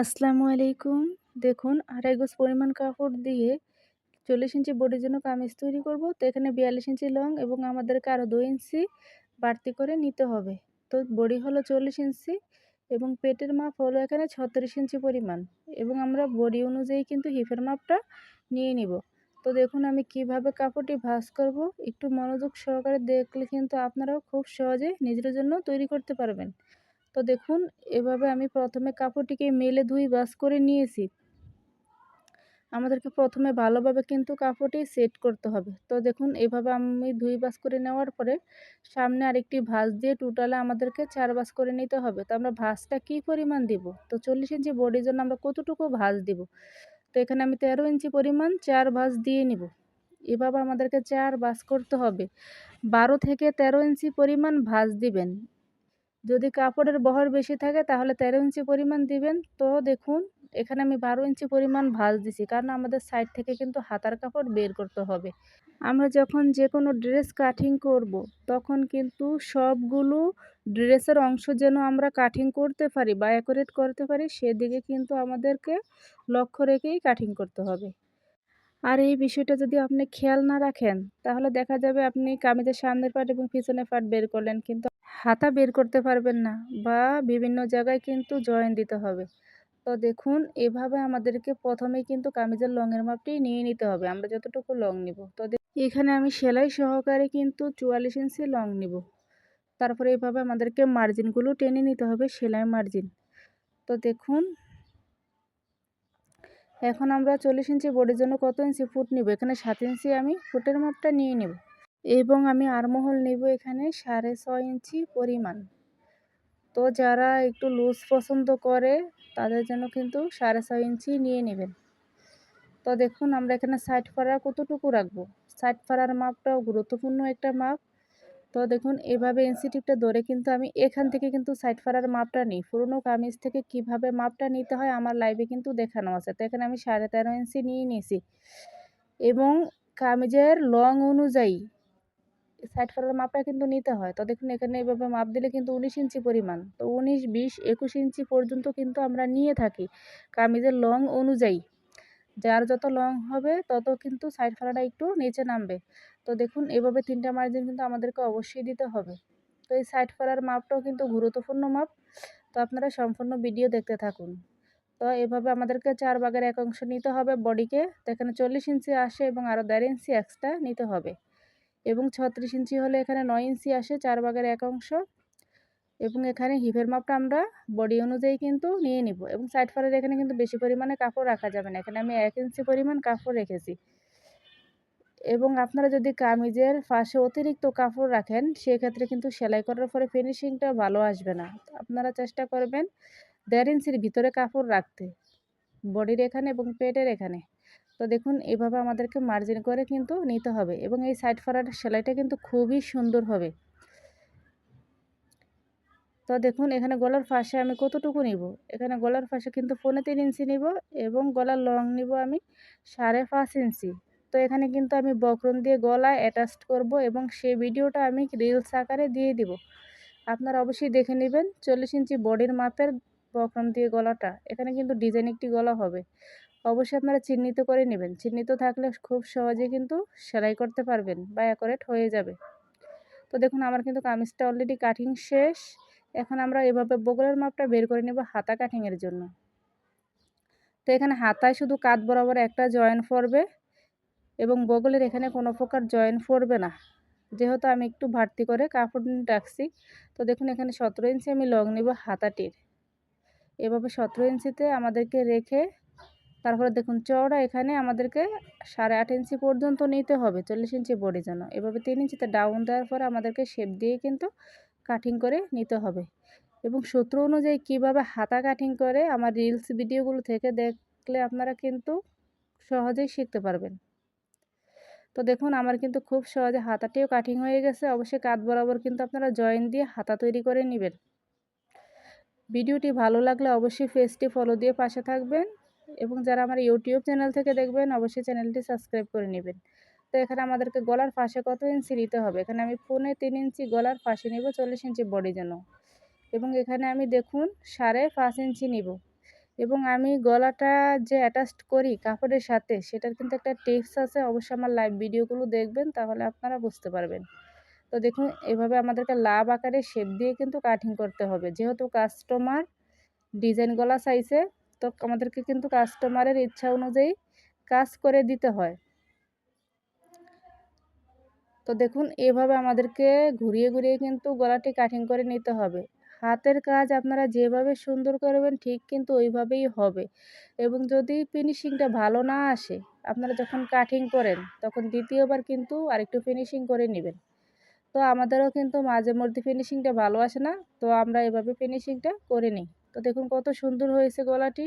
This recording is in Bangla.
আসসালামু আলাইকুম। দেখুন ২.৫ গজ পরিমাণ কাপড় দিয়ে ৪০ ইঞ্চি বডির জন্য কামিজ তৈরি করব। তো এখানে ৪২ ইঞ্চি লং এবং আমাদেরকে আরও ২ ইঞ্চি বাড়তি করে নিতে হবে। তো বডি হলো ৪০ ইঞ্চি এবং পেটের মাপ হলো এখানে ৩৬ ইঞ্চি পরিমাণ এবং আমরা বডি অনুযায়ী কিন্তু হিপের মাপটা নিয়ে নিব। তো দেখুন আমি কিভাবে কাপড়টি ভাঁজ করব, একটু মনোযোগ সহকারে দেখলে কিন্তু আপনারাও খুব সহজে নিজের জন্য তৈরি করতে পারবেন। তো দেখুন এভাবে আমি প্রথমে কাপড়টিকে মেলে ধুয়ে ভাঁজ করে নিয়েছি। আমাদেরকে প্রথমে ভালোভাবে কিন্তু কাপড়টি সেট করতে হবে। তো দেখুন এভাবে আমি ধুয়ে ভাঁজ করে নেওয়ার পরে সামনে আরেকটি ভাঁজ দিয়ে টোটালে আমাদেরকে ৪ ভাঁজ করে নিতে হবে। তো আমরা ভাঁজটা কী পরিমাণ দিব, তো ৪০ ইঞ্চি বডির জন্য আমরা কতটুকু ভাঁজ দিব, তো এখানে আমি ১৩ ইঞ্চি পরিমাণ ৪ ভাঁজ দিয়ে নিব। এভাবে আমাদেরকে ৪ ভাঁজ করতে হবে। ১২ থেকে ১৩ ইঞ্চি পরিমাণ ভাঁজ দিবেন। যদি কাপড়ের বহর বেশি থাকে তাহলে ১৩ ইঞ্চি পরিমাণ দিবেন। তো দেখুন এখানে আমি ১২ ইঞ্চি পরিমাণ ভাঁজ দিছি, কারণ আমাদের সাইড থেকে কিন্তু হাতার কাপড় বের করতে হবে। আমরা যখন যে কোনো ড্রেস কাটিং করব, তখন কিন্তু সবগুলো ড্রেসের অংশ যেন আমরা কাটিং করতে পারি বা অ্যাকুরেট করতে পারি, সেদিকে কিন্তু আমাদেরকে লক্ষ্য রেখেই কাটিং করতে হবে। আর এই বিষয়টা যদি আপনি খেয়াল না রাখেন, তাহলে দেখা যাবে আপনি কামিজের সামনের পার্ট এবং পিছনের পার্ট বের করলেন, কিন্তু হাতা বের করতে পারবেন না বা বিভিন্ন জায়গায় কিন্তু জয়েন দিতে হবে। তো দেখুন এভাবে আমাদেরকে প্রথমেই কিন্তু কামিজের লংয়ের মাপটি নিয়ে নিতে হবে, আমরা যতটুকু লং নিব। তো এখানে আমি সেলাই সহকারে কিন্তু ৪৪ ইঞ্চি লং নিব। তারপরে এভাবে আমাদেরকে মার্জিনগুলো টেনে নিতে হবে, সেলাই মার্জিন। তো দেখুন এখন আমরা ৪০ ইঞ্চি বডির জন্য কত ইঞ্চি ফুট নিব, এখানে ৭ ইঞ্চি আমি ফুটের মাপটা নিয়ে নেব এবং আমি আরমহল নেব এখানে ৬.৫ ইঞ্চি পরিমাণ। তো যারা একটু লুজ পছন্দ করে তাদের জন্য কিন্তু ৬.৫ ইঞ্চি নিয়ে নেবেন। তো দেখুন আমরা এখানে সাইড ফাড়া কতটুকু রাখবো, সাইড ফাড়ার মাপটাও গুরুত্বপূর্ণ একটা মাপ। তো দেখুন এভাবে ইনসিটিভটা ধরে কিন্তু আমি এখান থেকে কিন্তু সাইড ফাড়ার মাপটা নিই। পুরনো কামিজ থেকে কিভাবে মাপটা নিতে হয় আমার লাইভে কিন্তু দেখানো আছে। তো এখানে আমি ১৩.৫ ইঞ্চি নিয়ে নিয়েছি এবং কামিজের লং অনুযায়ী সাইড ফাড়ার মাপটা কিন্তু নিতে হয়। তো দেখুন এখানে এভাবে মাপ দিলে কিন্তু ১৯ ইঞ্চি পরিমাণ। তো ১৯, ২০, ২১ ইঞ্চি পর্যন্ত কিন্তু আমরা নিয়ে থাকি কামিজের লং অনুযায়ী। যার যত লং হবে তত কিন্তু সাইড ফাড়াটা একটু নিচে নামবে। তো দেখুন এভাবে ৩টা মার্জিন কিন্তু আমাদেরকে অবশ্যই দিতে হবে। তো এই সাইড ফাড়ার মাপটাও কিন্তু গুরুত্বপূর্ণ মাপ। তো আপনারা সম্পূর্ণ ভিডিও দেখতে থাকুন। তো এভাবে আমাদেরকে ৪ ভাগের ১ অংশ নিতে হবে বডিকে। তো এখানে ৪০ ইঞ্চি আসে এবং আরও ১.৫ ইঞ্চি এক্সট্রা নিতে হবে এবং ৩৬ ইঞ্চি হলে এখানে ৯ ইঞ্চি আসে ৪ ভাগের ১ অংশ এবং এখানে হিপের মাপটা আমরা বডি অনুযায়ী কিন্তু নিয়ে নিব এবং সাইড ফাড়ার এখানে কিন্তু বেশি পরিমাণে কাপড় রাখা যাবে না। এখানে আমি ১ ইঞ্চি পরিমাণ কাপড় রেখেছি এবং আপনারা যদি কামিজের পাশে অতিরিক্ত কাপড় রাখেন, সেক্ষেত্রে কিন্তু সেলাই করার পরে ফিনিশিংটা ভালো আসবে না। আপনারা চেষ্টা করবেন ১.৫ ইঞ্চির ভিতরে কাপড় রাখতে, বডির এখানে এবং পেটের এখানে। তো দেখুন এভাবে আমাদেরকে মার্জিন করে কিন্তু নিতে হবে এবং এই সাইড ফাড়ার সেলাইটা কিন্তু খুবই সুন্দর হবে। তো দেখুন এখানে গলার ফাঁসে আমি কতটুকু নিব, এখানে গলার ফাঁসে কিন্তু ৩.৫ ইঞ্চি নিব এবং গলার লং নিব আমি ৫.৫ ইঞ্চি। তো এখানে কিন্তু আমি বক্রম দিয়ে গলায় অ্যাটাচড করব এবং সেই ভিডিওটা আমি রিলস আকারে দিয়ে দিব। আপনারা অবশ্যই দেখে নেবেন ৪০ ইঞ্চি বডির মাপের বক্রম দিয়ে গলাটা। এখানে কিন্তু ডিজাইন একটি গলা হবে। অবশ্যই আপনারা চিহ্নিত করে নেবেন, চিহ্নিত থাকলে খুব সহজে কিন্তু সেলাই করতে পারবেন বা অ্যাকুরেট হয়ে যাবে। তো দেখুন আমার কিন্তু কামিজটা অলরেডি কাটিং শেষ। এখন আমরা এভাবে বগলের মাপটা বের করে নেব হাতা কাটিংয়ের জন্য। তো এখানে হাতায় শুধু কাঁধ বরাবর একটা জয়েন পড়বে এবং বগলের এখানে কোনো প্রকার জয়েন পড়বে না, যেহেতু আমি একটু বাড়তি করে কাপড় রাখছি। তো দেখুন এখানে ১৭ ইঞ্চি আমি লং নেব হাতাটির। এভাবে ১৭ ইঞ্চিতে আমাদেরকে রেখে তারপরে দেখুন চওড়া এখানে আমাদেরকে ৮.৫ ইঞ্চি পর্যন্ত নিতে হবে ৪০ ইঞ্চি বডির জন্য। এভাবে ৩ ইঞ্চিতে ডাউন দেওয়ার পরে আমাদেরকে শেপ দিয়ে কিন্তু কাটিং করে নিতে হবে এবং সূত্র অনুযায়ী কীভাবে হাতা কাটিং করে আমার রিলস ভিডিওগুলো থেকে দেখলে আপনারা কিন্তু সহজেই শিখতে পারবেন। তো দেখুন আমার কিন্তু খুব সহজে হাতাটিও কাটিং হয়ে গেছে। অবশ্যই কাঁধ বরাবর কিন্তু আপনারা জয়েন দিয়ে হাতা তৈরি করে নেবেন। ভিডিওটি ভালো লাগলে অবশ্যই পেজটি ফলো দিয়ে পাশে থাকবেন এবং যারা আমার ইউটিউব চ্যানেল থেকে দেখবেন অবশ্যই চ্যানেলটি সাবস্ক্রাইব করে নেবেন। তো এখানে আমাদেরকে গলার পাশে কত ইঞ্চি নিতে হবে, এখানে আমি ৩.৫ ইঞ্চি গলার পাশে নেব ৪০ ইঞ্চি বডির জন্য এবং এখানে আমি দেখুন ৫.৫ ইঞ্চি নিব এবং আমি গলাটা যে অ্যাটাচড করি কাপড়ের সাথে সেটার কিন্তু একটা টিপস আছে, অবশ্যই আমার লাইভ ভিডিওগুলো দেখবেন, তাহলে আপনারা বুঝতে পারবেন। তো দেখুন এভাবে আমাদেরকে লাভ আকারে শেপ দিয়ে কিন্তু কাটিং করতে হবে, যেহেতু কাস্টমার ডিজাইন গলা চাইছে, তো আমাদেরকে কিন্তু কাস্টমারের ইচ্ছা অনুযায়ী কাজ করে দিতে হয়। তো দেখুন এভাবে আমাদেরকে ঘুরিয়ে ঘুরিয়ে কিন্তু গলাটি কাটিং করে নিতে হবে। হাতের কাজ আপনারা যেভাবে সুন্দর করবেন ঠিক কিন্তু ওইভাবেই হবে। এবং যদি ফিনিশিংটা ভালো না আসে, আপনারা যখন কাটিং করেন তখন দ্বিতীয়বার কিন্তু আরেকটু ফিনিশিং করে নেবেন। তো আমাদেরও কিন্তু মাঝে মধ্যে ফিনিশিংটা ভালো আসে না, তো আমরা এভাবে ফিনিশিংটা করে নিই। তো দেখুন কত সুন্দর হয়েছে গলাটি।